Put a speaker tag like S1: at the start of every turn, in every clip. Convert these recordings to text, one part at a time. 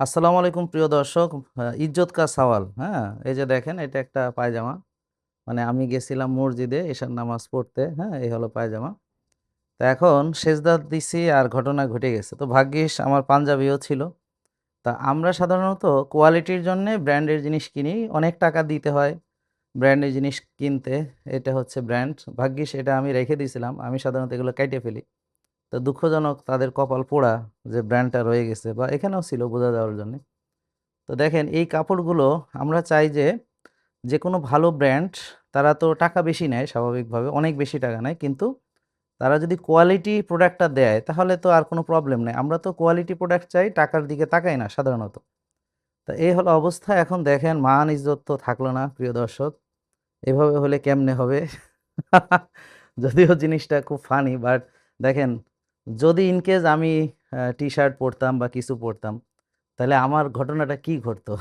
S1: আসসালামু আলাইকুম প্রিয় দর্শক। ইজ্জত কা সওয়াল। হ্যাঁ, এই যে দেখেন এটা একটা পায়জামা। মানে আমি গেছিলাম মসজিদে এশার নামাজ পড়তে। হ্যাঁ, এই হলো পায়জামা। তো এখন সেজদা দিছি আর ঘটনা ঘটে গেছে। তো ভাগ্যিস আমার পাঞ্জাবিও ছিল। তা আমরা সাধারণত কোয়ালিটির জন্যে ব্র্যান্ডের জিনিস কিনি। অনেক টাকা দিতে হয় ব্র্যান্ডের জিনিস কিনতে। এটা হচ্ছে ব্র্যান্ড। ভাগ্যিস এটা আমি রেখে দিয়েছিলাম। আমি সাধারণত এগুলো কেটে ফেলি। তো দুঃখজনক তাদের কপাল পোড়া যে ব্র্যান্ডটা রয়ে গেছে বা এখানেও ছিল বোঝা যাওয়ার জন্য। তো দেখেন এই কাপড়গুলো আমরা চাই যে, যেকোনো ভালো ব্র্যান্ড তারা তো টাকা বেশি নেয় স্বাভাবিকভাবে, অনেক বেশি টাকা নেয়। কিন্তু তারা যদি কোয়ালিটি প্রোডাক্টটা দেয় তাহলে তো আর কোনো প্রবলেম নেই। আমরা তো কোয়ালিটি প্রোডাক্ট চাই, টাকার দিকে তাকাই না সাধারণত। তো এই হলো অবস্থা। এখন দেখেন মান ইজ্জত তো থাকলো না প্রিয় দর্শক। এভাবে হলে কেমনে হবে? যদিও জিনিসটা খুব ফানি বাট দেখেন, যদি ইন কেস আমি টি-শার্ট পড়তাম বা কিছু পড়তাম তাহলে আমার ঘটনাটা কি ঘটতো?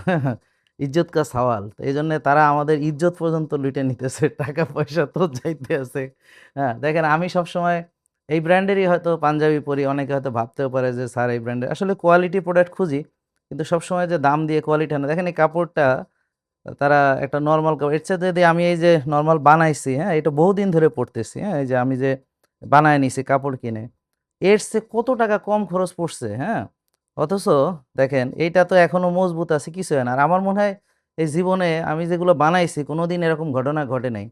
S1: ইজ্জত কা সওয়াল। তো এইজন্যে তারা আমাদের ইজ্জত পর্যন্ত লুটে নিতেছে। টাকা-পয়সা তো যাইতেছে। হ্যাঁ, দেখেন আমি সবসময় এই ব্র্যান্ডেরই হয়তো পাঞ্জাবি পরি। অনেকে হয়তো ভাবতেও পারে যে স্যার এই ব্র্যান্ডের। আসলে কোয়ালিটি প্রোডাক্ট খুঁজি। কিন্তু সবসময় যে দাম দিয়ে কোয়ালিটি হয় না। দেখেন এই কাপড়টা তারা একটা নরমাল কাপড় এর চাইতে যদি আমি এই যে নরমাল বানাইছি, হ্যাঁ? এটা বহুদিন ধরে পড়তেছি, হ্যাঁ? এই যে আমি যে বানায় নিছি কাপড় কিনে। এর চেয়ে কত টাকা কম খরচ পড়ছে, হ্যাঁ? অথচ দেখেন এইটা তো এখনো মজবুত আছে, কিছু হয় না। আর আমার মনে হয় এই জীবনে আমি যেগুলো বানাইছি কোনোদিন এরকম ঘটনা ঘটে নাই।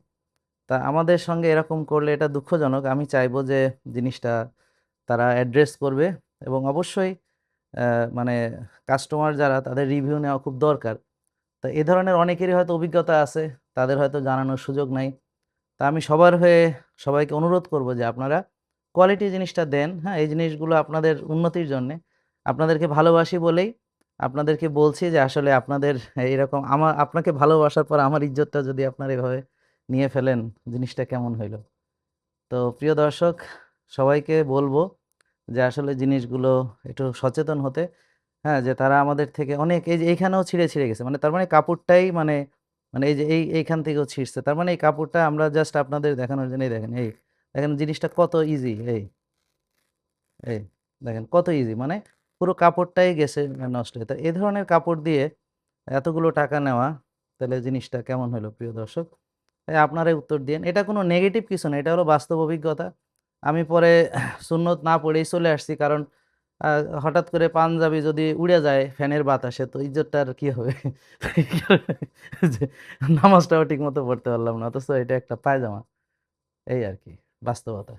S1: তা আমাদের সঙ্গে এরকম করলে এটা দুঃখজনক। আমি চাইবো যে জিনিসটা তারা অ্যাড্রেস করবে এবং অবশ্যই অ্যা মানে কাস্টমার যারা তাদের রিভিউ নেওয়া খুব দরকার। তো এ ধরনের অনেকেরই হয়তো অভিজ্ঞতা আছে, তাদের হয়তো জানানোর সুযোগ নাই। তা আমি সবার হয়ে সবাইকে অনুরোধ করব যে আপনারা কোয়ালিটি জিনিসটা দেন, হ্যাঁ? এই জিনিসগুলো আপনাদের উন্নতির জন্যে। আপনাদেরকে ভালোবাসি বলেই আপনাদেরকে বলছি যে আসলে আপনাদের এরকম আপনাকে ভালোবাসার পর আমার ইজ্জতটা যদি আপনারা এভাবে নিয়ে ফেলেন, জিনিসটা কেমন হইল? তো প্রিয় দর্শক, সবাইকে বলব যে আসলে জিনিসগুলো একটু সচেতন হতে। হ্যাঁ, যে তারা আমাদের থেকে অনেক এই যে এইখানেও ছিঁড়ে গেছে। মানে তার মানে কাপড়টাই মানে এই যে এইখান থেকেও ছিঁড়ছে। তার মানে এই কাপড়টা আমরা জাস্ট আপনাদের দেখানোর জন্যই দেখেন। দেখেন জিনিসটা কত ইজি এই দেখেন কত ইজি মানে পুরো কাপড়টাই গেছে নষ্ট হয়ে। তো এ ধরনের কাপড় দিয়ে এতগুলো টাকা নেওয়া তাহলে জিনিসটা কেমন হলো প্রিয় দর্শক? আপনারাই উত্তর দিয়েন। এটা কোনো নেগেটিভ কিছু না। এটা হলো বাস্তব অভিজ্ঞতা। আমি পরে সুন্নত না পড়েই চলে আসছি। কারণ আ হঠাৎ করে পাঞ্জাবি যদি উড়ে যায় ফ্যানের বাতাসে তো ইজ্জতটার কি হবে? যে নামাজটাও ঠিকমতো পড়তে পারলাম না। অথচ এটা একটা পায়জামা। এই আরকি বাস্তবতা।